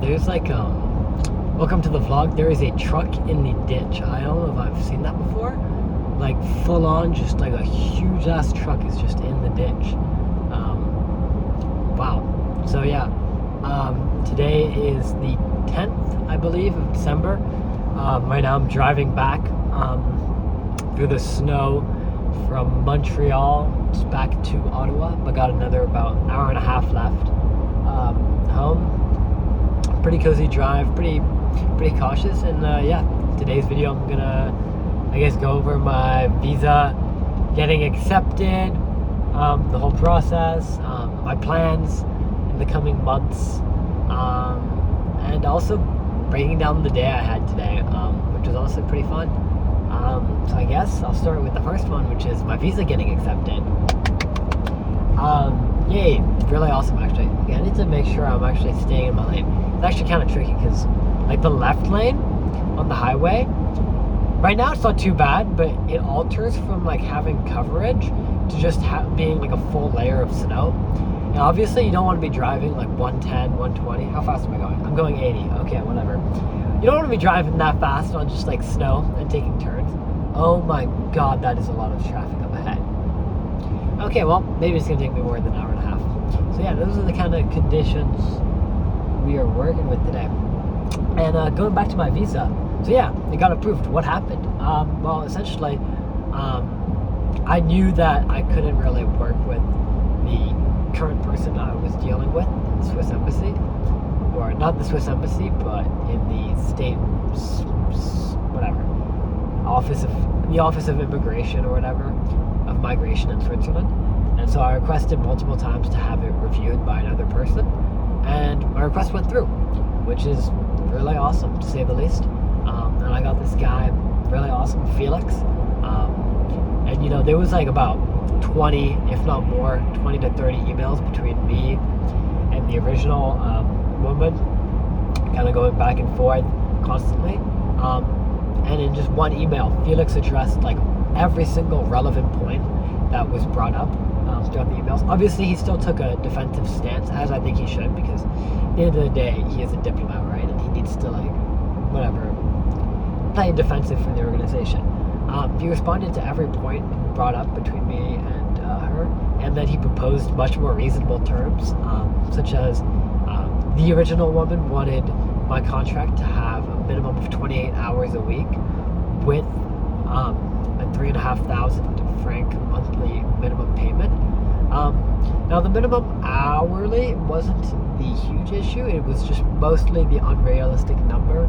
there's like welcome to the vlog. There is a truck in the ditch. I don't know if I've seen that before. Like full on, just like a huge ass truck is just in the ditch. Wow. So yeah, today is the 10th, I believe, of December. Right now I'm driving back through the snow from Montreal back to Ottawa. I got another about hour and a half left home. Pretty cozy drive, pretty cautious, and yeah, today's video I'm gonna, I guess, go over my visa getting accepted, the whole process, my plans in the coming months, and also breaking down the day I had today, which was also pretty fun. So I guess I'll start with the first one, which is my visa getting accepted. Yay, really awesome actually. Yeah, I need to make sure I'm actually staying in my lane. It's actually kind of tricky because like the left lane on the highway, right now it's not too bad, but it alters from like having coverage to just being like a full layer of snow. And obviously you don't want to be driving like 110, 120. How fast am I going? I'm going 80. Okay, whatever. You don't want to be driving that fast on just like snow and taking turns. Oh my god, that is a lot of traffic up ahead. Okay, well, maybe it's going to take me more than an hour and a half. So yeah, those are the kind of conditions we are working with today. And going back to my visa, so yeah, it got approved. What happened? Well, essentially, I knew that I couldn't really work with the current person I was dealing with in the Swiss embassy, or not the Swiss embassy, but in the state, whatever, the office of immigration or whatever, of migration in Switzerland. And so I requested multiple times to have it reviewed by another person, and my request went through, which is really awesome to say the least. And I got this guy, really awesome, Felix. And you know, there was like about 20, if not more, 20 to 30 emails between me and the original woman, kind of going back and forth constantly. And in just one email, Felix addressed like every single relevant point that was brought up throughout the emails. Obviously, he still took a defensive stance, as I think he should, because at the end of the day, he is a diplomat, right? And he needs to, like, whatever, play defensive for the organization. He responded to every point brought up between me and her, and then he proposed much more reasonable terms, such as the original woman wanted my contract to have a minimum of 28 hours a week with a 3,500 franc monthly minimum payment. Now the minimum hourly wasn't the huge issue. It was just mostly the unrealistic number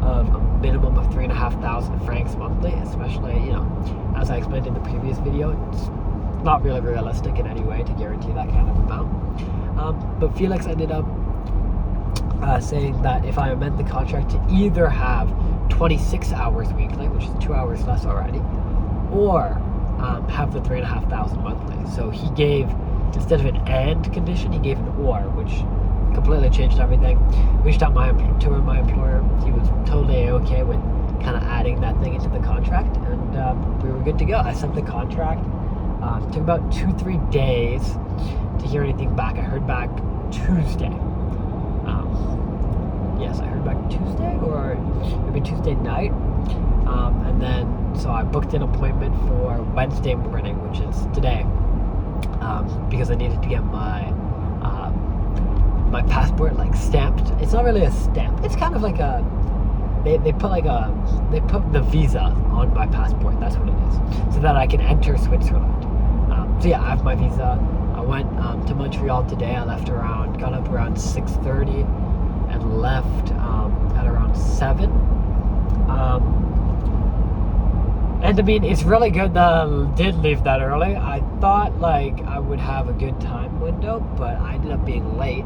of a minimum of 3,500 francs monthly, especially, you know, as I explained in the previous video, it's not really realistic in any way to guarantee that kind of amount. But Felix ended up saying that if I amend the contract to either have 26 hours weekly, which is 2 hours less already, or have the 3,500 monthly. So he gave, instead of an and condition, he gave an or, which completely changed everything. Reached out to my employer. He was totally okay with kind of adding that thing into the contract, and we were good to go. I sent the contract. It took about 2-3 days to hear anything back. I heard back Tuesday. Yes, I heard back Tuesday, or maybe Tuesday night. And then, so I booked an appointment for Wednesday morning, which is today, because I needed to get my passport like stamped. It's not really a stamp. It's kind of like a, they put the visa on my passport. That's what it is, so that I can enter Switzerland. So yeah, I have my visa. I went to Montreal today. I got up around 6:30 and left at around 7. And I mean, it's really good that I did leave that early. I thought like I would have a good time window, but I ended up being late.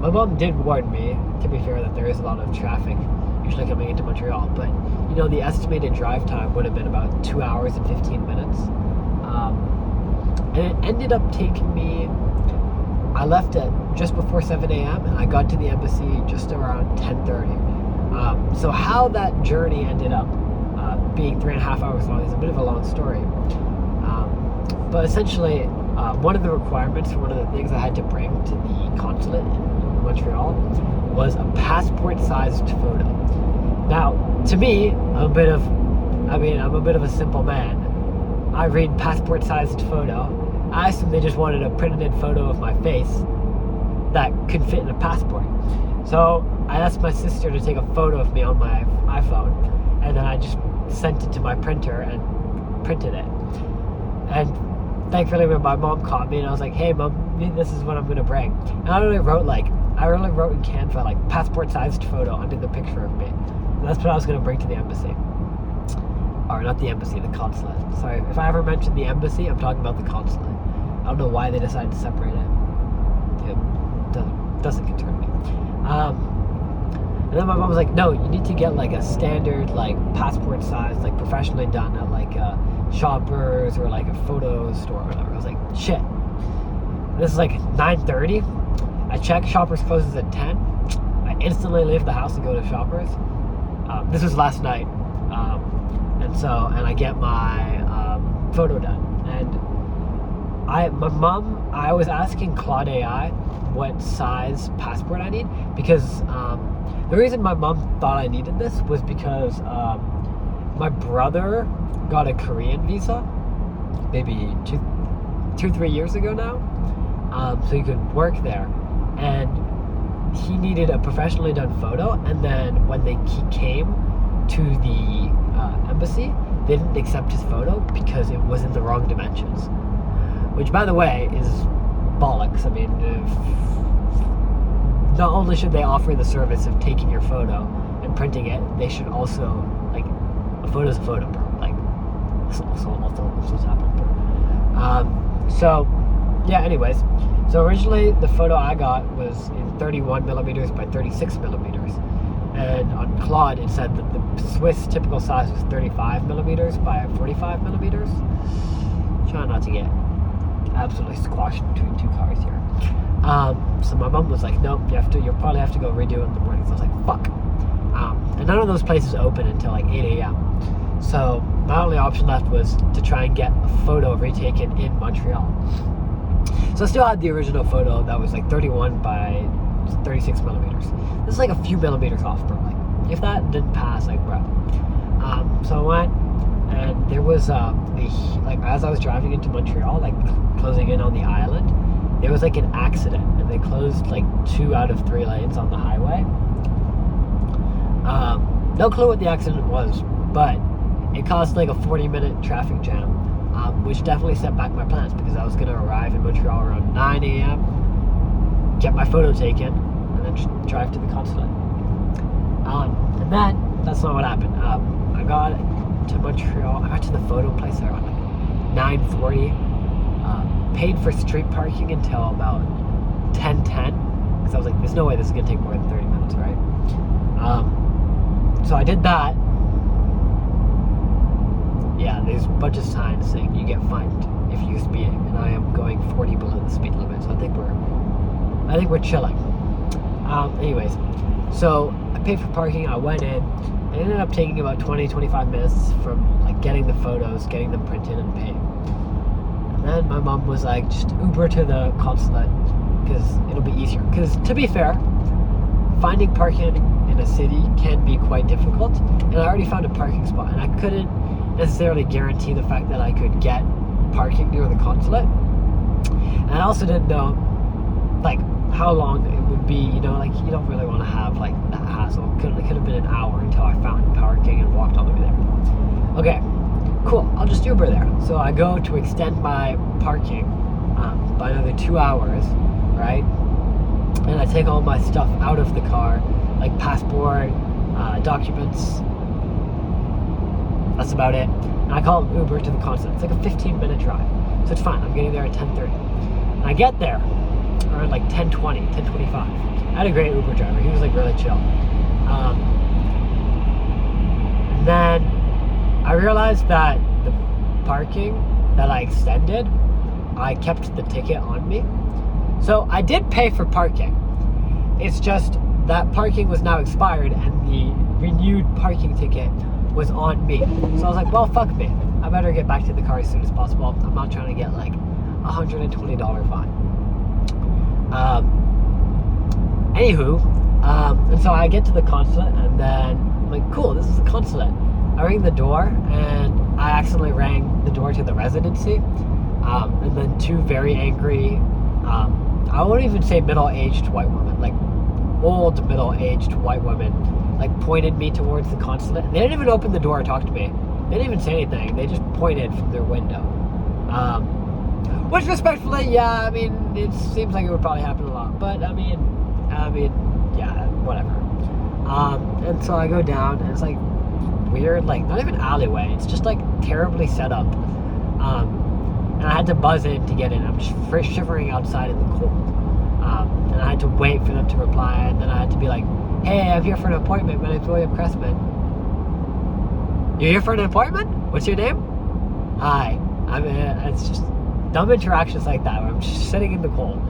My mom did warn me, to be fair, that there is a lot of traffic usually coming into Montreal, but you know, the estimated drive time would have been about 2 hours and 15 minutes. And it ended up taking me, I left at just before 7 a.m. and I got to the embassy just around 10:30. So how that journey ended up being 3.5 hours long is a bit of a long story. But essentially, one of the requirements, one of the things I had to bring to the consulate in Montreal was a passport-sized photo. Now, to me, I'm a bit of a simple man. I read passport-sized photo. I assume they just wanted a printed photo of my face that could fit in a passport. So I asked my sister to take a photo of me on my iPhone, and then I just sent it to my printer and printed it. And thankfully, when my mom caught me, and I was like, "Hey, Mom, this is what I'm gonna bring." And I really wrote in Canva like passport-sized photo under the picture of me. And that's what I was gonna bring to the embassy. Or not the embassy, the consulate. Sorry, if I ever mention the embassy, I'm talking about the consulate. I don't know why they decided to separate it. It doesn't concern me. And then my mom was like, "No, you need to get like a standard like passport size, like professionally done at like a Shoppers or like a photo store or whatever." I was like, "Shit." This is like 9:30. I check, Shoppers closes at 10. I instantly leave the house and go to Shoppers. This was last night. And I get my photo done. And I was asking Claude AI what size passport I need, because the reason my mom thought I needed this was because my brother got a Korean visa maybe 2-3 years ago now, so he could work there, and he needed a professionally done photo. And then when he came to the embassy, they didn't accept his photo because it was in the wrong dimensions, which, by the way, is bollocks. I mean, not only should they offer the service of taking your photo and printing it, they should also, like, a photo's a photo, bro. Like, this also happened, bro. So, yeah, anyways. So originally, the photo I got was in 31 millimeters by 36 millimeters. And on Claude, it said that the Swiss typical size was 35 millimeters by 45 millimeters. Try not to get absolutely squashed between two cars here. So my mom was like, "Nope, you'll probably have to go redo it in the morning." So I was like, "Fuck." And none of those places open until like 8 a.m. So my only option left was to try and get a photo retaken in Montreal. So I still had the original photo that was like 31 by 36 millimeters. This is like a few millimeters off, bro. Like, if that didn't pass, like, bro. So I went, and there was like, as I was driving into Montreal, like closing in on the island, there was like an accident, and they closed like 2 out of 3 lanes on the highway. No clue what the accident was, but it caused like a 40-minute traffic jam, which definitely set back my plans, because I was gonna arrive in Montreal around 9 a.m., get my photo taken, and then just drive to the consulate. And then that's not what happened. I got to Montreal. I got to the photo place around like 9:40. Paid for street parking until about 10:10, because I was like, "There's no way this is gonna take more than 30 minutes, right?" So I did that. Yeah, there's a bunch of signs saying you get fined if you're speeding, and I am going 40 below the speed limit, so I think we're chilling. Anyways, so I paid for parking. I went in. It ended up taking about 20-25 minutes from like getting the photos, getting them printed, and paying. And then my mom was like, "Just Uber to the consulate, because it'll be easier." Because to be fair, finding parking in a city can be quite difficult, and I already found a parking spot, and I couldn't necessarily guarantee the fact that I could get parking near the consulate. And I also didn't know like how long it would be, you know, like you don't really want to have like that hassle. It could have been an hour until I found parking and walked all the way there. Okay, cool, I'll just Uber there. So I go to extend my parking by another 2 hours, right? And I take all my stuff out of the car, like passport, documents. That's about it. And I call Uber to the consulate. It's like a 15-minute drive, so it's fine. I'm getting there at 10:30. And I get there around like 10:20, 10:25. I had a great Uber driver. He was like really chill. And then I realized that the parking that I extended, I kept the ticket on me. So I did pay for parking. It's just that parking was now expired, and the renewed parking ticket was on me. So I was like, well, fuck me. I better get back to the car as soon as possible. I'm not trying to get like $120 fine. Anywho, and so I get to the consulate, and then I'm like, cool, this is the consulate. I ring the door, and I accidentally rang the door to the residency, and then two very angry, I won't even say middle-aged white women, like old middle-aged white women, like pointed me towards the consulate. They didn't even open the door or talk to me. They didn't even say anything. They just pointed from their window. Which respectfully, yeah, I mean, it seems like it would probably happen a lot. But I mean, yeah, whatever. And so I go down, and it's like weird, like not even alleyway. It's just like terribly set up. And I had to buzz in to get in. I'm just shivering outside in the cold. And I had to wait for them to reply, and then I had to be like, hey, I'm here for an appointment. My name's William Cressman. You're here for an appointment? What's your name? Hi. It's just dumb interactions like that where I'm just sitting in the cold.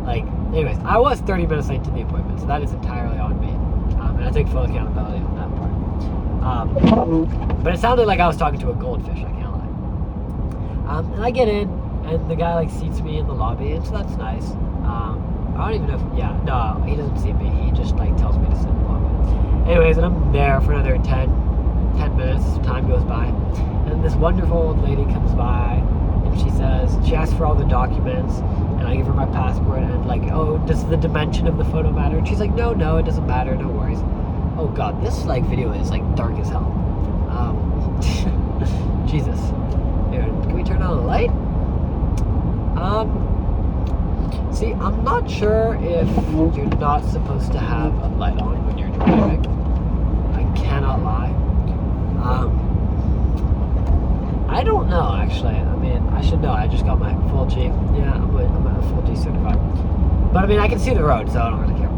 Like, anyways, I was 30 minutes late to the appointment, so that is entirely on me. And I take full accountability on that part. But it sounded like I was talking to a goldfish, I can't lie. And I get in, and the guy like seats me in the lobby, and so that's nice. I don't even know if, no, he doesn't see me. He just like tells me to sit in the lobby. Anyways, and I'm there for another 10 minutes. Time goes by, and this wonderful old lady comes by, and she asks for all the documents, and I give her my passport, and like, oh, does the dimension of the photo matter? And she's like, no, it doesn't matter, no worries. Oh god, this like video is like dark as hell. Jesus. Here, can we turn on the light? See, I'm not sure if you're not supposed to have a light on when you're driving. I cannot lie. I don't know, actually. I mean, I should know. I just got my full G. Yeah, I'm a full G certified. But I mean, I can see the road, so I don't really care.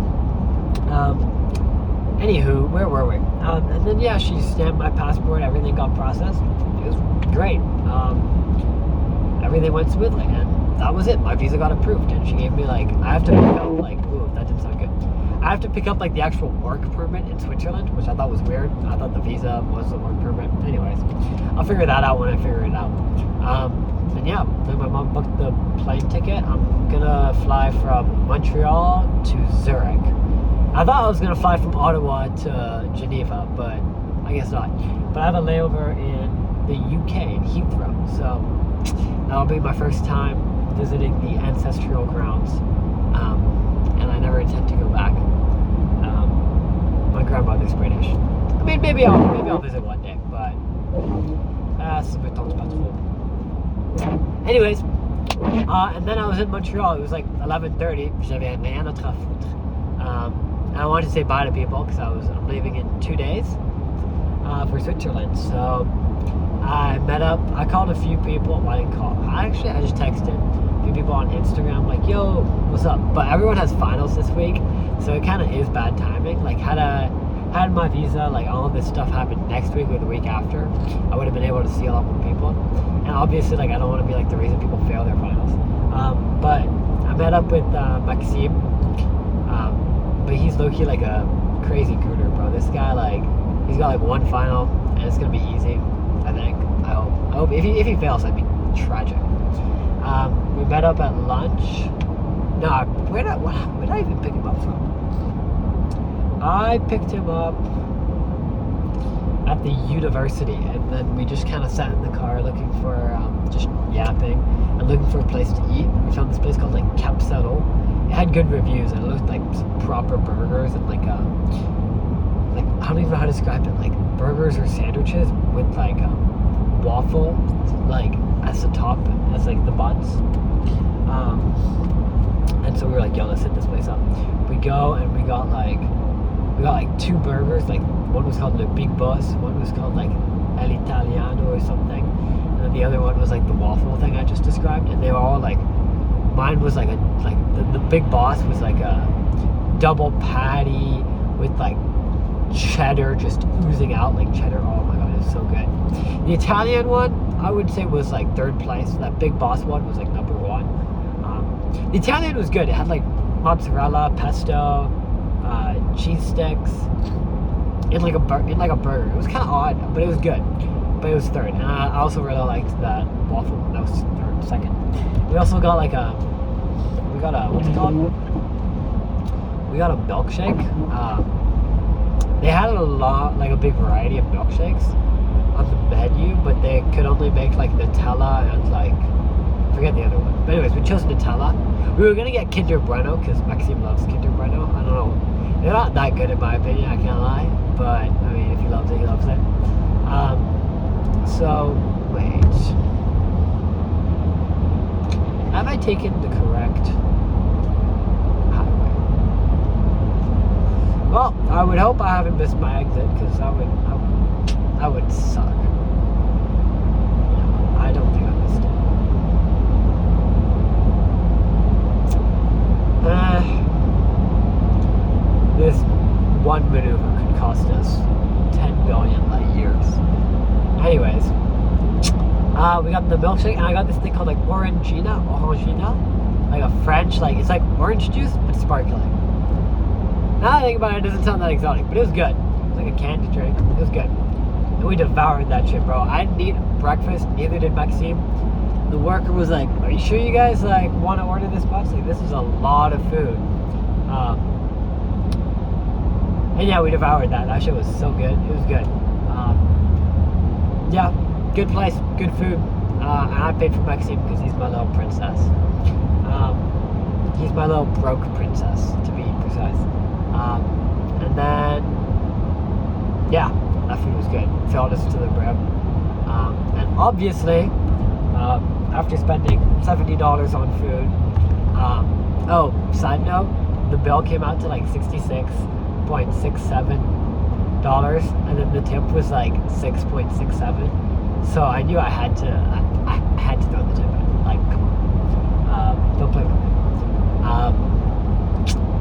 Anywho, where were we? And then, yeah, she stamped my passport. Everything got processed. It was great. Everything went smoothly, and that was it. My visa got approved, and she gave me like, I have to pick up like, ooh, that didn't sound good. I have to pick up like the actual work permit in Switzerland, which I thought was weird. I thought the visa was the work permit. Anyways, I'll figure that out when I figure it out. And yeah, then my mom booked the plane ticket. I'm gonna fly from Montreal to Zurich. I thought I was gonna fly from Ottawa to Geneva, but I guess not. But I have a layover in the UK, in Heathrow, so that'll be my first time visiting the ancestral grounds, and I never intend to go back. My grandmother's British. I mean, maybe I'll visit one day, but ça me tente pas trop. Anyways, and then I was in Montreal. It was like 11:30. J'avais rien autre à foutre. And I wanted to say bye to people because I'm leaving in 2 days for Switzerland. So I met up. I called a few people. Well, I didn't call. I just texted a few people on Instagram, like, "Yo, what's up?" But everyone has finals this week, so it kind of is bad timing. Like, had my visa, like all of this stuff happened next week or the week after, I would have been able to see a lot more people. And obviously, like, I don't want to be like the reason people fail their finals. But I met up with Maxime. But he's low-key like a crazy gooner, bro. This guy, like, he's got like one final, and it's gonna be easy. I think. I hope. If he fails, that'd be tragic. We met up at lunch. No, where did I even pick him up from? I picked him up at the university, and then we just kind of sat in the car looking for, just yapping and looking for a place to eat. We found this place called like Capsero. It had good reviews, and it looked like some proper burgers and like I don't even know how to describe it, like burgers or sandwiches with like waffle like as the top, as like the buns. And so we were like, yo, let's hit this place up. We go and we got like 2 burgers. Like, one was called Le Big Boss, one was called like El Italiano or something, and then the other one was like the waffle thing I just described. And they were all like, mine was like the Big Boss was like a double patty with like cheddar just oozing out, like cheddar. Oh my god, it was so good. The Italian one, I would say, was like 3rd place. That Big Boss one was like number 1. The Italian was good. It had like mozzarella, pesto, cheese sticks in like a burger. It was kind of odd, but it was good. But it was 3rd, and I also really liked that waffle. That was 3rd, 2nd. We also got like what's it called? We we got a milkshake. They had a lot, like a big variety of milkshakes on the menu, but they could only make like Nutella and like, I forget the other one. But anyways, we chose Nutella. We were gonna get Kinder Bueno because Maxime loves Kinder Bueno. I don't know, they're not that good in my opinion, I can't lie. But I mean, if he loves it, he loves it. So wait, have I taken the correct highway? Well, I would hope I haven't missed my exit because that would suck. No, I don't think I missed it. This one maneuver could cost us 10 billion light years. Anyways, we got the milkshake, and I got this thing called like Orangina, like a French, like it's like orange juice but sparkling. Now that I think about it, it doesn't sound that exotic, but it was good. It was like a candy drink. It was good. And we devoured that shit, bro. I didn't eat breakfast, neither did Maxime. The worker was like, "Are you sure you guys like want to order this much? Like, this is a lot of food." And yeah, we devoured that. That shit was so good. It was good. Yeah, good place, good food. And I paid for Maxime because he's my little princess. He's my little broke princess, to be precise. And then, yeah, that food was good. Filled us to the brim. And obviously, after spending $70 on food, oh, side note, the bill came out to like $66.67, and then the tip was like 6.67. So I knew I had to throw the tip in. Like, come on, don't play with me.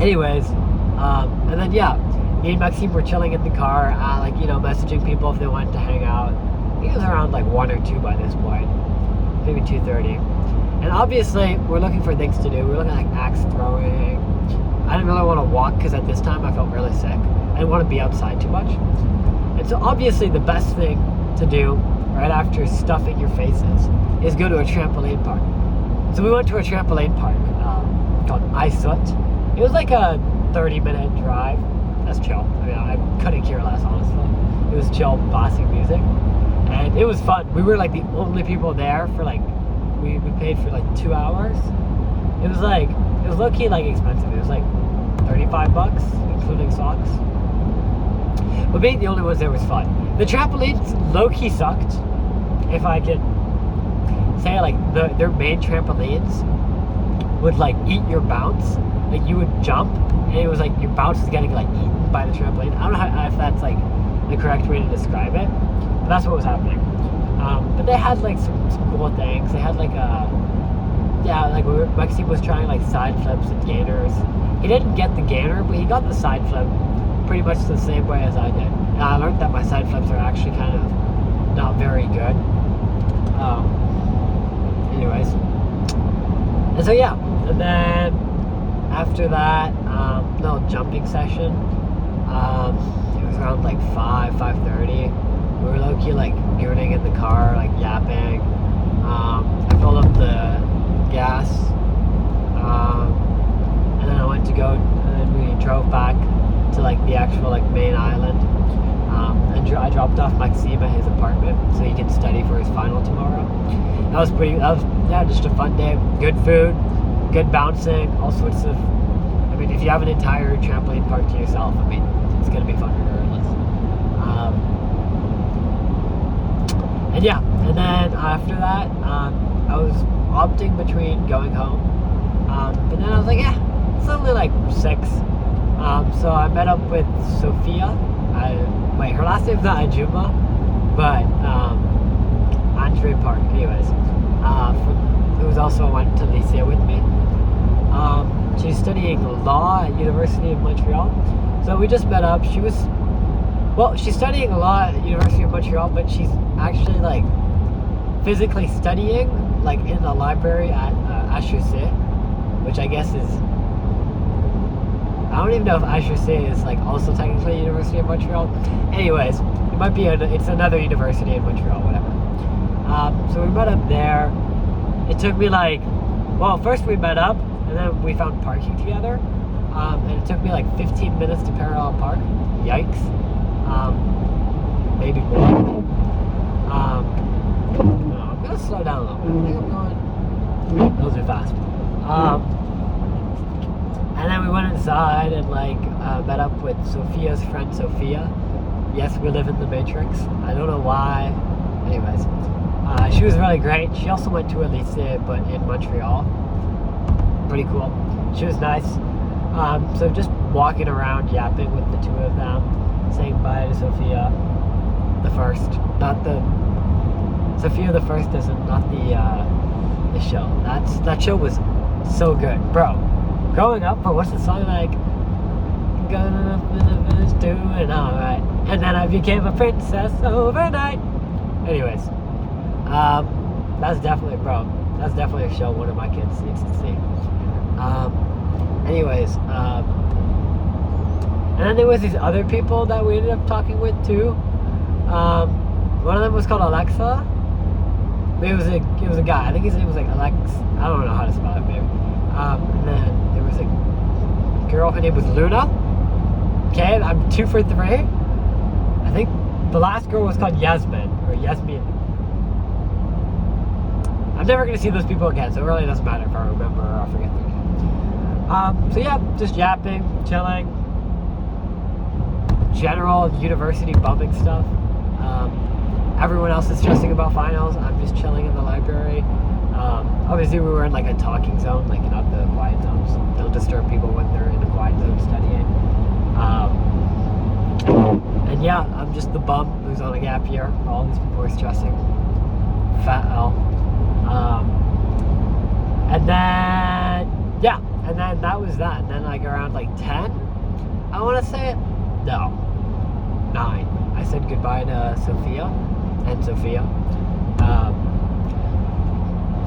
Anyways, and then yeah, me and Maxime were chilling in the car, like, you know, messaging people if they wanted to hang out. I think it was around like 1 or 2 by this point, maybe 2:30. And obviously, we're looking for things to do. We're looking at like axe throwing. I didn't really want to walk because at this time I felt really sick. I didn't want to be outside too much. And so obviously the best thing to do right after stuffing your faces is go to a trampoline park. So we went to a trampoline park called Aysut. It was like a 30-minute drive. That's chill. I mean, I couldn't care less, honestly. It was chill, bossy music. And it was fun. We were like the only people there for like, we paid for like 2 hours. It was low-key like expensive. It was like $35, including socks. But being the only ones there was fun. The trampolines low-key sucked. If I could say, like, their main trampolines would like eat your bounce. Like, you would jump, and it was like your bounce was getting like eaten by the trampoline. I don't know if that's like the correct way to describe it, but that's what was happening. But they had like some cool things. They had like Maxime was trying like side flips and gainers. He didn't get the gainer, but he got the side flip pretty much the same way as I did. And I learned that my side flips are actually kind of not very good. Anyways. And so yeah, and then after that, little jumping session, it was around like 5:30. We were low-key like gooning in the car, like yapping. I filled up the gas, and then I went to go, and then we drove back to like the actual like main island, and I dropped off Maxime at his apartment so he can study for his final tomorrow. That was just a fun day. Good food, good bouncing, all sorts of, I mean, if you have an entire trampoline park to yourself, I mean, it's gonna be fun regardless. And yeah, and then after that, I was opting between going home, but then I was like, yeah, it's only like 6. So I met up with Sophia. Her last name's not Ajuma, but Andre Park. Anyways, who also went to Lycée with me. She's studying law at University of Montreal. So we just met up. She's studying law at University of Montreal, but she's actually like physically studying like in the library at HEC, which I guess is, I don't even know if HEC is like also technically University of Montreal. Anyways, it might be it's another university in Montreal, whatever. So we met up there. It took me like, well, first we met up and then we found parking together. and it took me like 15 minutes to Parallel Park. Yikes. Maybe more. No, I'm gonna slow down a little bit. I think I'm going a little too fast. And then we went inside and like met up with Sophia's friend Sophia. Yes, we live in the Matrix. I don't know why. Anyways, she was really great. She also went to Elise, but in Montreal. Pretty cool. She was nice. So just walking around, yapping with the two of them, saying bye to Sophia the First. Not the Sophia the First isn't not the show. That show was so good, bro. Growing up, but what's the song like? Gonna finish doing alright, and then I became a princess overnight. Anyways, that's definitely a show one of my kids needs to see. Anyways, and then there was these other people that we ended up talking with too. One of them was called Alexa. It was a guy. I think his name was like Alex. I don't know how to spell it, maybe. And then there was a girl. Her name was Luna. Okay, I'm 2 for 3. I think the last girl was called Yasmin or Yasmin. I'm never gonna see those people again, so it really doesn't matter if I remember or I forget their name. So yeah, just yapping, chilling, general university bumming stuff. Everyone else is stressing about finals. I'm just chilling in the library. Obviously, we were in like a talking zone, like not the quiet zones. Don't disturb people when they're in the quiet zone studying. And yeah, I'm just the bum who's on a gap year. All these people are stressing. Fat L. And then that was that. And then like around like 10, I want to say it. No, 9. I said goodbye to Sophia and Sophia.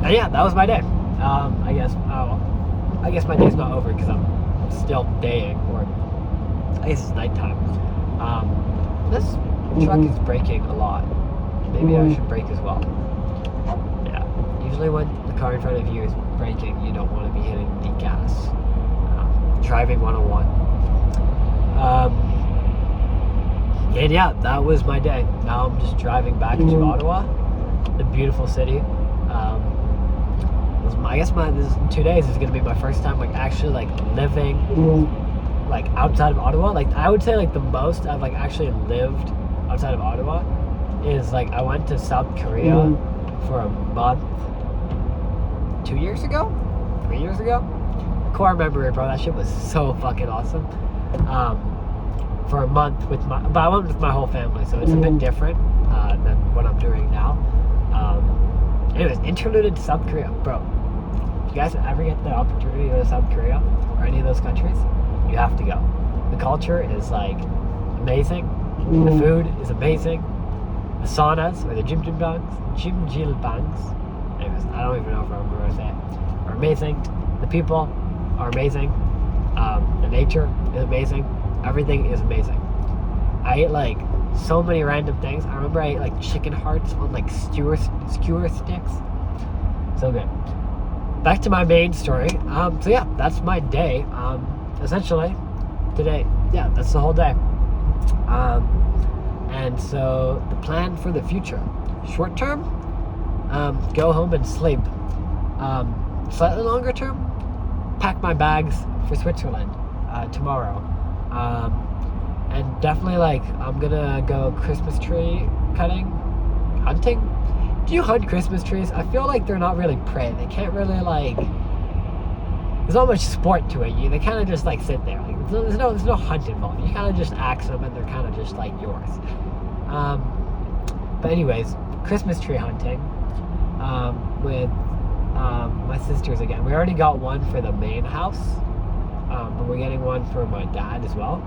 And yeah, that was my day. I guess my day's not over because I'm still daying, or I guess it's nighttime. This truck is braking a lot. Maybe I should brake as well. Yeah. Usually when the car in front of you is braking, you don't want to be hitting the gas. Driving 101. And yeah, that was my day. Now I'm just driving back to Ottawa, the beautiful city. I guess this 2 days is gonna be my first time like actually like living like outside of Ottawa. Like I would say like the most I've like actually lived outside of Ottawa is like I went to South Korea for a month 2 years ago, 3 years ago. Core memory, bro. That shit was so fucking awesome. For a month but I went with my whole family, so it's a bit different than what I'm doing now. Anyways, interlude to South Korea, bro. If you guys ever get the opportunity to go to South Korea or any of those countries, you have to go. The culture is like amazing. The food is amazing. The saunas or the jjimjilbangs. Anyways, I don't even know if I remember what I say. Are amazing. The people are amazing. The nature is amazing. Everything is amazing. I ate like so many random things. I remember I ate like chicken hearts on like skewer sticks. So good. Back to my main story. So yeah, that's my day. Essentially, today, yeah, that's the whole day. And so the plan for the future, short term, go home and sleep. Slightly longer term, pack my bags for Switzerland tomorrow. And definitely like I'm gonna go Christmas tree hunting. Do you hunt Christmas trees? I feel like they're not really prey. They can't really like. There's not much sport to it. They kind of just like sit there. Like there's no hunt involved. You kind of just axe them and they're kind of just like yours. But anyways, Christmas tree hunting with my sisters again. We already got one for the main house, but we're getting one for my dad as well.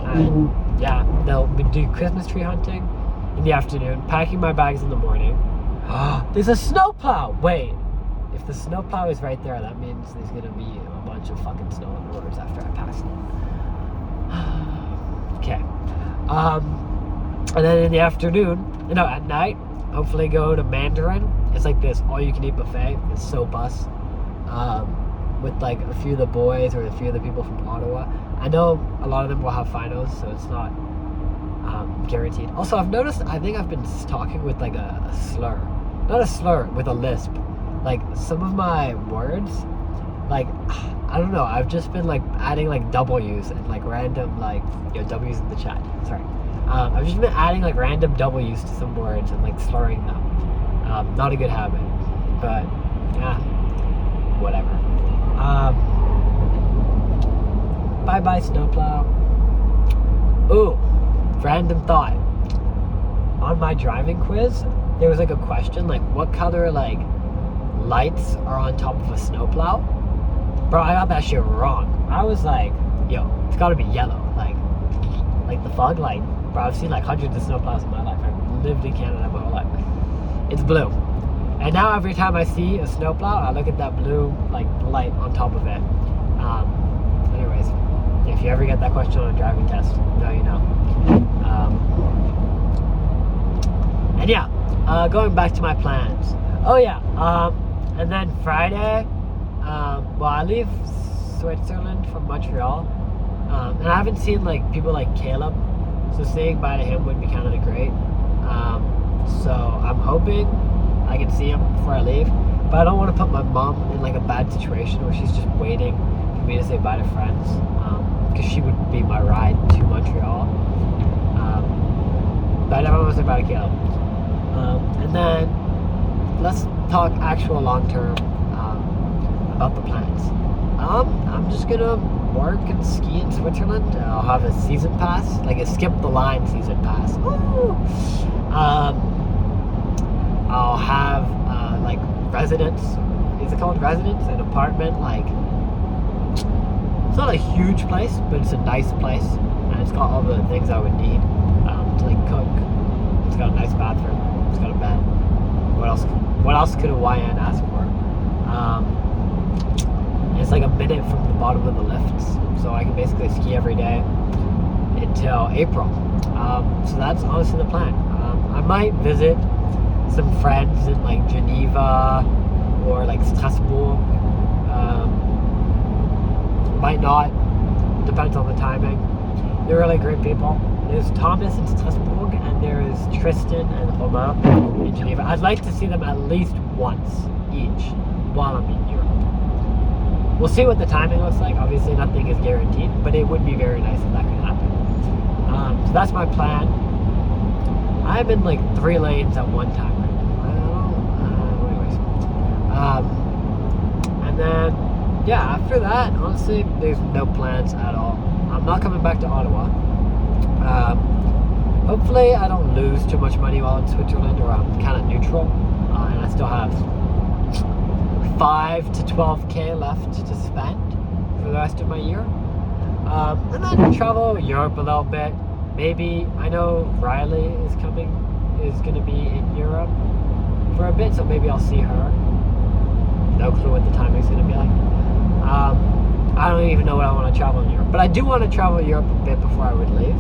And yeah, they'll do Christmas tree hunting in the afternoon, packing my bags in the morning. There's a snowplow! Wait, if the snowplow is right there, that means there's gonna be a bunch of fucking snow on the roads after I pass it. Okay. And then in the afternoon, at night, hopefully go to Mandarin. It's like this all-you-can-eat buffet. It's so bus. with like a few of the boys or a few of the people from Ottawa. I know a lot of them will have finals, so it's not guaranteed. Also, I've noticed, I think I've been talking with like a slur. Not a slur, with a lisp. Like some of my words, like, I don't know, I've just been like adding like W's and like random like, W's in the chat. Sorry. I've just been adding like random W's to some words and like slurring them. Not a good habit, but yeah, whatever. Bye-bye snowplow. Ooh, random thought. On my driving quiz, there was like a question like, what color like lights are on top of a snowplow? Bro, I got that shit wrong. I was like, it's gotta be yellow. Like the fog light. Bro, I've seen like hundreds of snowplows in my life. I've lived in Canada my whole life. It's blue. And now every time I see a snowplow, I look at that blue like light on top of it. Anyways, if you ever get that question on a driving test, now you know. And yeah, going back to my plans. Oh yeah, and then Friday, well, I leave Switzerland from Montreal, and I haven't seen like people like Caleb, so saying bye to him would be kind of great. So I'm hoping I can see him before I leave, but I don't want to put my mom in like a bad situation where she's just waiting for me to say bye to friends, because she would be my ride to Montreal. But I never want to say bye to Caleb. And then let's talk actual long-term about the plans. I'm just gonna work and ski in Switzerland. I'll have a season pass, like a skip the line season pass. Woo! I'll have like residence. Is it called residence? An apartment. Like, it's not a huge place, but it's a nice place, and it's got all the things I would need to like cook. It's got a nice bathroom. It's got a bed. What else could a YN ask for? It's like a minute from the bottom of the lifts, so I can basically ski every day until April. So that's honestly the plan. I might visit some friends in like Geneva or like Strasbourg. Might not, depends on the timing. They're really great people. There's Thomas in Strasbourg, and there is Tristan and Romain in Geneva. I'd like to see them at least once each while I'm in Europe. We'll see what the timing looks like. Obviously, nothing is guaranteed, but it would be very nice if that could happen. So that's my plan. I'm in like 3 lanes at one time. And then, yeah, after that, honestly, there's no plans at all. I'm not coming back to Ottawa. Hopefully I don't lose too much money while in Switzerland, or I'm kind of neutral, and I still have 5 to 12k left to spend for the rest of my year. And then travel Europe a little bit. Maybe, I know Riley is going to be in Europe for a bit, so maybe I'll see her. No clue what the timing's going to be like. I don't even know what I want to travel in Europe, but I do want to travel Europe a bit before I would leave.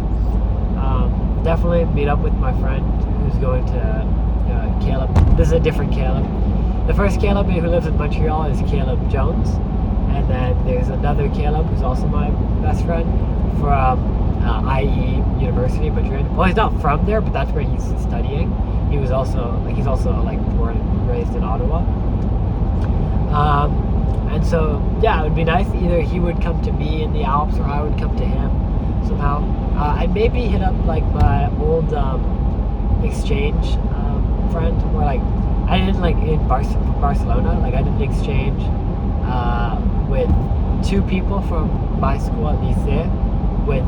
Definitely meet up with my friend who's going to Caleb. This is a different Caleb. The first Caleb who lives in Montreal is Caleb Jones, and then there's another Caleb who's also my best friend from IE University of Madrid. Well, he's not from there, but that's where he's studying. He's also born and raised in Ottawa. And so, yeah, it would be nice. Either he would come to me in the Alps, or I would come to him somehow. I'd maybe hit up like my old exchange friend, where like I did like in Barcelona. Like I did an exchange with 2 people from my school at Lycée, with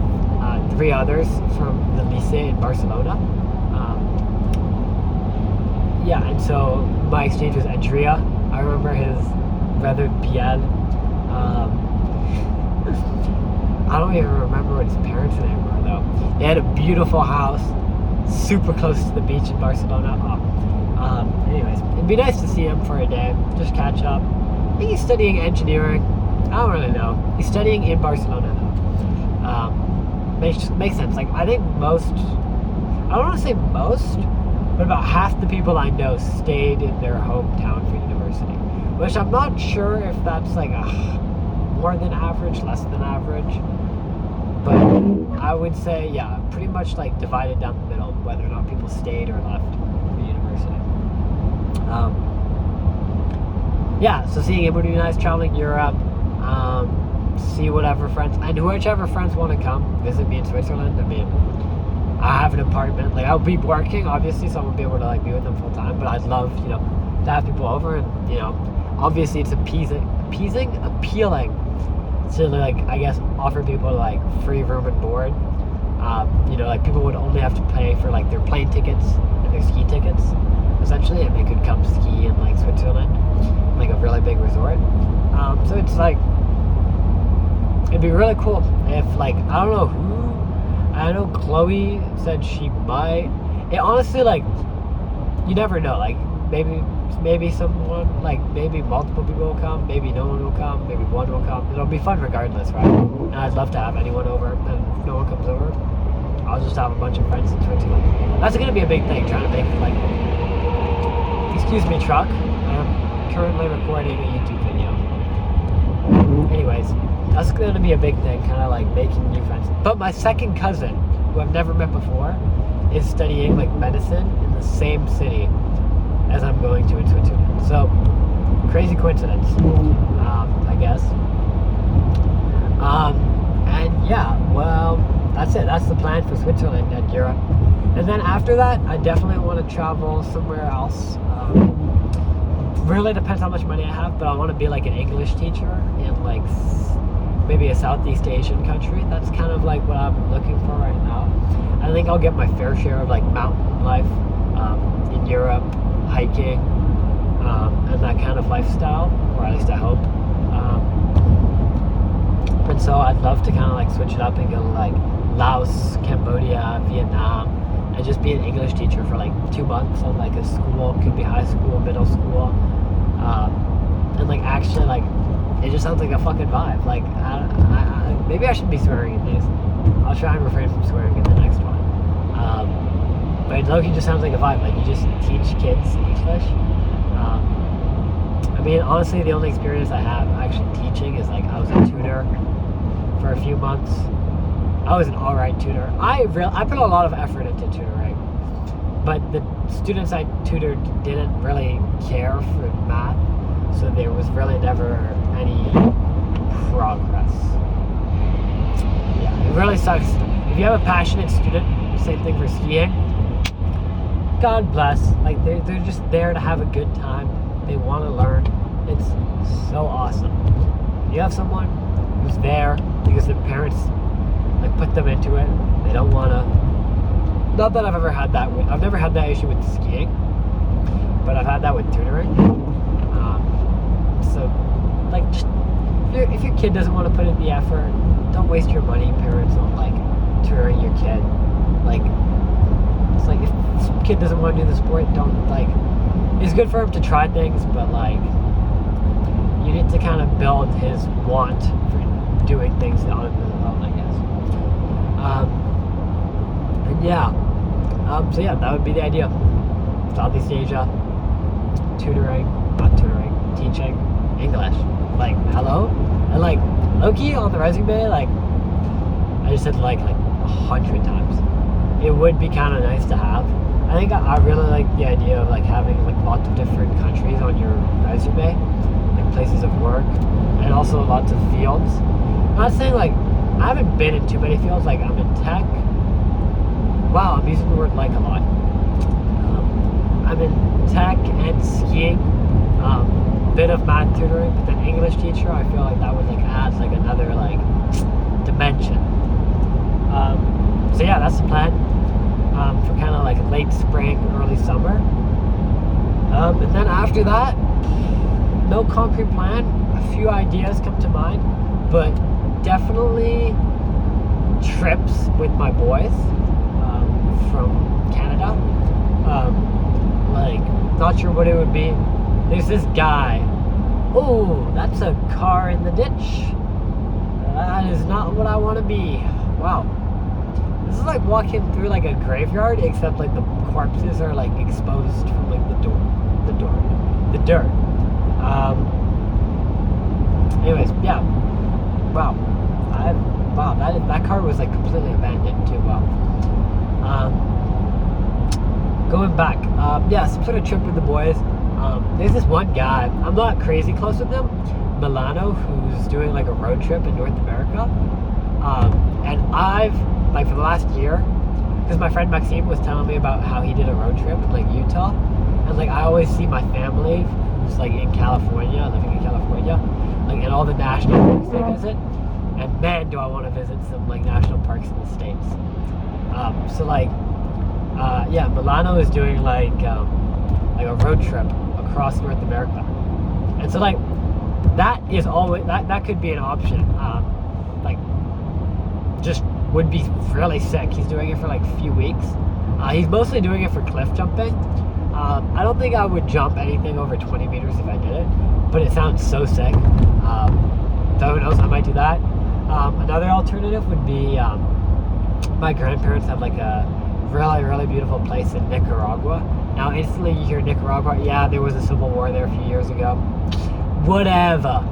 3 others from the Lycée in Barcelona. Yeah, and so my exchange was Andrea. I remember his brother Biel. I don't even remember what his parents' name were though. They had a beautiful house, super close to the beach in Barcelona. Anyways, it'd be nice to see him for a day, just catch up. I think he's studying engineering. I don't really know. He's studying in Barcelona though. Makes sense. Like I think most, I don't want to say most, but about half the people I know stayed in their hometown for university, which I'm not sure if that's like a more than average, less than average. But I would say, yeah, pretty much like divided down the middle, whether or not people stayed or left the university. Yeah, so seeing it would be nice, traveling Europe, see whatever friends, and whichever friends want to come visit me in Switzerland. I mean, I have an apartment, like I'll be working obviously, so I won't be able to like be with them full time, but I'd love, you know, to have people over, and you know, obviously it's appealing to like, I guess, offer people like free room and board. You know, like people would only have to pay for like their plane tickets and their ski tickets, essentially, and they could come ski in like Switzerland, like a really big resort. So it's like, it'd be really cool if like, I don't know who, I know Chloe said she might. It honestly, like, you never know, like maybe someone, like maybe multiple people will come, maybe no one will come, maybe one will come. It'll be fun regardless, right? And I'd love to have anyone over, and if no one comes over, I'll just have a bunch of friends in Switzerland. That's gonna be a big thing, trying to make like, excuse me, truck. I'm currently recording a YouTube video. Anyways, that's gonna be a big thing, kind of like making new friends. But my second cousin, who I've never met before, is studying like medicine in the same city as I'm going to in Switzerland. So, crazy coincidence, I guess. And yeah, well, that's it. That's the plan for Switzerland and Europe. And then after that, I definitely want to travel somewhere else. Really depends how much money I have, but I want to be like an English teacher in like maybe a Southeast Asian country. That's kind of like what I'm looking for right now. I think I'll get my fair share of like mountain life in Europe, hiking, and that kind of lifestyle, or at least I hope. And so I'd love to kind of like switch it up and go to like Laos, Cambodia, Vietnam, and just be an English teacher for like 2 months at like a school, could be high school, middle school, and like actually like, it just sounds like a fucking vibe. Like, maybe I should be swearing in these. I'll try and refrain from swearing in the next one. But Loki just sounds like a vibe. Like, you just teach kids English. I mean, honestly, the only experience I have actually teaching is like, I was a tutor for a few months. I was an alright tutor. I put a lot of effort into tutoring, but the students I tutored didn't really care for math, so there was really never any progress. Yeah, it really sucks. If you have a passionate student, same thing for skiing, God bless. Like, they're just there to have a good time. They want to learn. It's so awesome. You have someone who's there because their parents like put them into it. They don't want to. Not that I've ever had that. I've never had that issue with skiing, but I've had that with tutoring. So, like, just, if your kid doesn't want to put in the effort, don't waste your money, parents, on like tutoring your kid. Like, it's like, if this kid doesn't want to do the sport, don't, like, it's good for him to try things, but like, you need to kind of build his want for doing things on his own, I guess. And yeah, so yeah, that would be the idea. Southeast Asia, teaching English. Like, hello? And like, low-key on the resume, like, I just said like 100 times. It would be kind of nice to have. I think I really like the idea of like having like lots of different countries on your resume, like places of work, and also lots of fields. I'm not saying like, I haven't been in too many fields, like I'm in tech. Wow, I'm using the word like a lot. I'm in tech and skiing, bit of math tutoring, but then English teacher, I feel like that would like add like another like dimension. So yeah, that's the plan for kind of like late spring, early summer. And then after that, no concrete plan. A few ideas come to mind, but definitely trips with my boys from Canada. Like, not sure what it would be. There's this guy. Oh, that's a car in the ditch. That is not what I want to be. Wow. This is like walking through like a graveyard, except like the corpses are like exposed from like the dirt. Anyways, yeah. Wow. Wow, that car was like completely abandoned too. Wow. Going back, sort of trip with the boys. There's this one guy, I'm not crazy close with him, Milano, who's doing like a road trip in North America. And I've, like for the last year, because my friend Maxime was telling me about how he did a road trip in like Utah. And like I always see my family who's like in California, living in California, like in all the national parks they visit. And man, do I want to visit some like national parks in the States. Milano is doing like a road trip across North America, and so like that is always that could be an option. Like just would be really sick. He's doing it for like a few weeks. He's mostly doing it for cliff jumping. I don't think I would jump anything over 20 meters if I did it, but it sounds so sick. So who knows, I might do that. Another alternative would be my grandparents have like a really, really beautiful place in Nicaragua. Now, instantly you hear Nicaragua, yeah, there was a civil war there a few years ago. Whatever.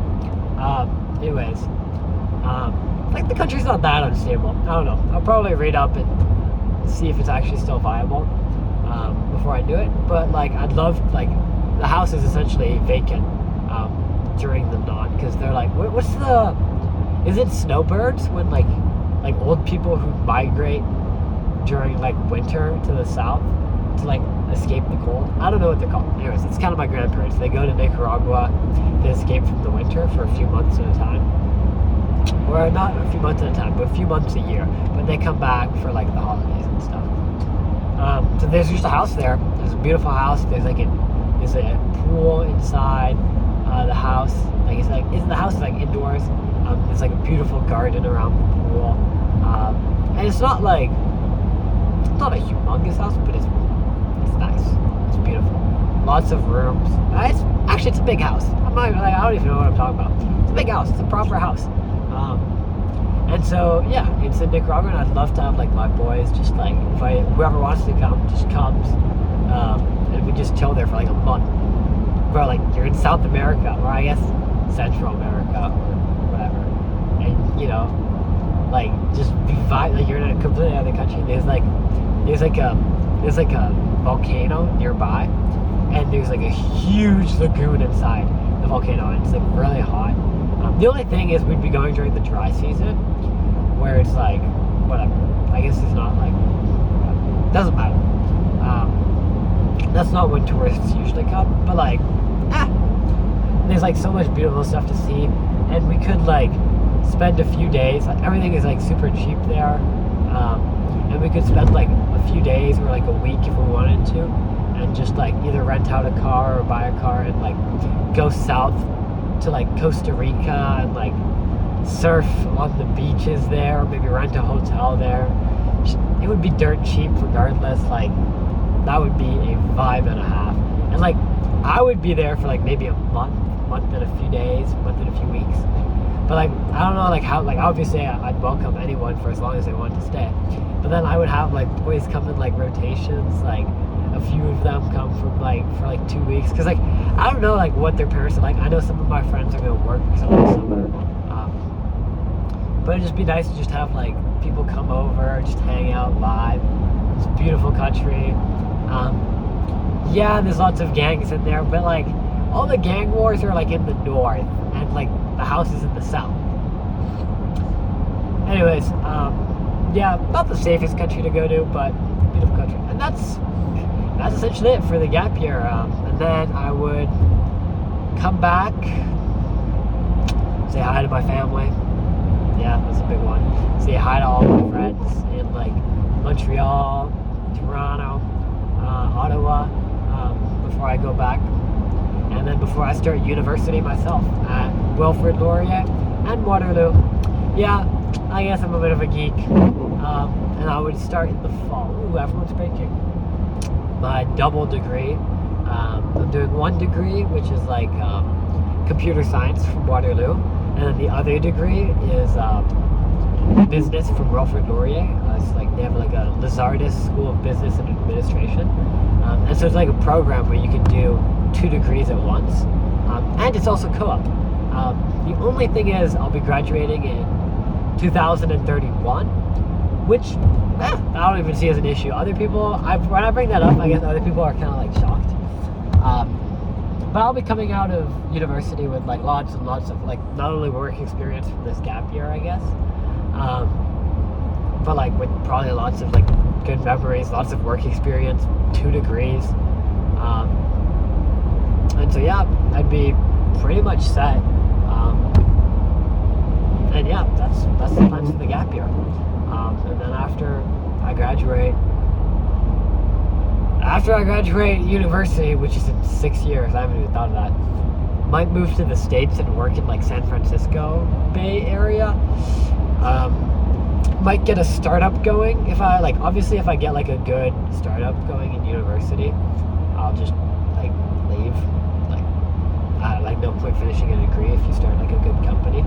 Like the country's not that unstable. I don't know. I'll probably read up and see if it's actually still viable before I do it. But like, I'd love, like, the house is essentially vacant during the dawn, because they're like, is it snowbirds when like old people who migrate during like winter to the south to like escape the cold? I don't know what they're called. Anyways, it's kind of my grandparents. They go to Nicaragua to escape from the winter for a few months at a time. Or not a few months at a time, but a few months a year. But they come back for like the holidays and stuff. So there's just a house there. There's a beautiful house. There's a pool inside the house. The house is like indoors. There's like a beautiful garden around the pool. And it's not a humongous house, but it's nice. It's beautiful. Lots of rooms. It's a big house. I don't even know what I'm talking about. It's a big house. It's a proper house. And so yeah, it's in Nicaragua, and I'd love to have like my boys just like whoever wants to come just comes, and we just chill there for like a month. Bro, like you're in South America, or I guess Central America, or whatever, and you know, like just be vibe. Like you're in a completely other country. There's like a volcano nearby, and there's like a huge lagoon inside the volcano, and it's like really hot. The only thing is we'd be going during the dry season, where it's like whatever. I guess it's not like doesn't matter. That's not when tourists usually come, but like there's like so much beautiful stuff to see, and we could like spend a few days. Like everything is like super cheap there, and we could spend like a few days or like a week if we wanted to, and just like either rent out a car or buy a car and like go south to like Costa Rica and like surf on the beaches there, or maybe rent a hotel there. It would be dirt cheap regardless. Like that would be a vibe and a half. And like I would be there for like maybe a month and a few days, month and a few weeks. But like I don't know like how, like obviously I'd welcome anyone for as long as they want to stay. But then I would have like boys come in like rotations, like a few of them come from like for like 2 weeks, because like I don't know like what their parents are like. I know some of my friends are gonna work some of the summer, but it'd just be nice to just have like people come over, just hang out live. It's a beautiful country. Yeah, there's lots of gangs in there, but like all the gang wars are like in the north, and like the house is in the south. Anyways, yeah, not the safest country to go to, but beautiful country. And that's essentially it for the gap year. And then I would come back, say hi to my family. Yeah, that's a big one. Say hi to all my friends in like Montreal, Toronto, Ottawa, before I go back. And then before I start university myself at Wilfrid Laurier and Waterloo. Yeah, I guess I'm a bit of a geek. And I would start in the fall. Ooh, everyone's breaking. My double degree. I'm doing one degree, which is like computer science from Waterloo. And then the other degree is business from Wilfrid Laurier. It's like they have like a Lazardis School of Business and Administration. And so it's like a program where you can do 2 degrees at once. And it's also co-op. The only thing is I'll be graduating in 2031, which I don't even see as an issue. Other people, when I bring that up, I guess other people are kind of like shocked. But I'll be coming out of university with like lots and lots of like not only work experience from this gap year, I guess, but like with probably lots of like good memories, lots of work experience, 2 degrees, and so yeah, I'd be pretty much set. And yeah, that's the plans for the gap year. And then after I graduate university, which is in 6 years, I haven't even thought of that. Might move to the States and work in like San Francisco Bay Area. Might get a startup going if I get like a good startup going in university. I'll just like leave. Like no point finishing a degree if you start like a good company.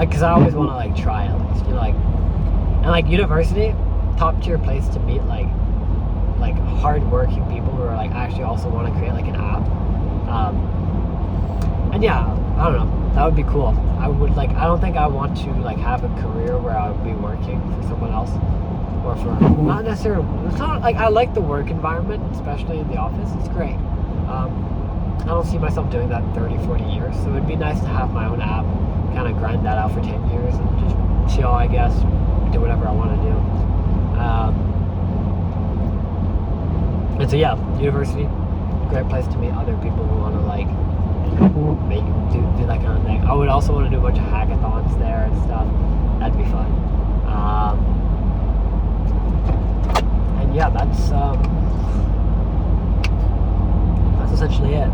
Cause I always want to like try at least, you know, like, and like university, top tier place to meet like hard-working people who are like actually also want to create like an app. And yeah, I don't know, that would be cool. I don't think I want to like have a career where I would be working for someone else, or for not necessarily. It's not like I like the work environment, especially in the office. It's great. I don't see myself doing that in 30, 40 years. So it'd be nice to have my own app, kind of grind that out for 10 years and just chill, I guess, do whatever I want to do. And so yeah, university, great place to meet other people who want to like do that kind of thing. I would also want to do a bunch of hackathons there and stuff. That'd be fun. And yeah, that's essentially it.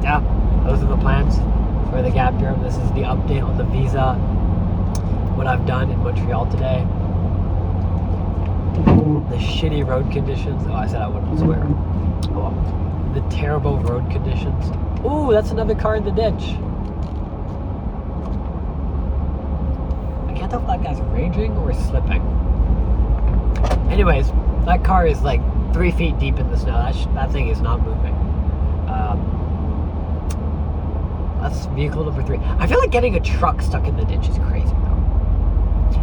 Yeah, those are the plans for the gap year. This is the update on the visa, what I've done in Montreal today. The shitty road conditions. Oh, I said I wouldn't swear. Oh, well. The terrible road conditions. Ooh, that's another car in the ditch. I can't tell if that guy's raging or slipping. Anyways, that car is like 3 feet deep in the snow. That thing is not moving. That's vehicle number 3. I feel like getting a truck stuck in the ditch is crazy though.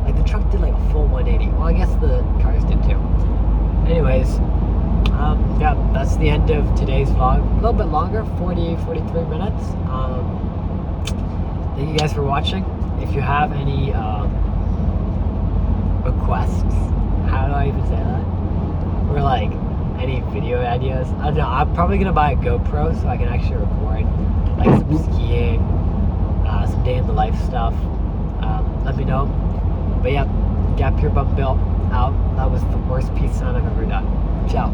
Like the truck did like a full 180. Well, I guess the cars did too. Anyways, yeah, that's the end of today's vlog. A little bit longer, 43 minutes. Thank you guys for watching. If you have any requests, how do I even say that? Or like any video ideas? I don't know. I'm probably gonna buy a GoPro so I can actually record like some skiing, some day in the life stuff. Let me know. But yeah, Gap Year Bump Bill out. That was the worst peace sign I've ever done. Ciao.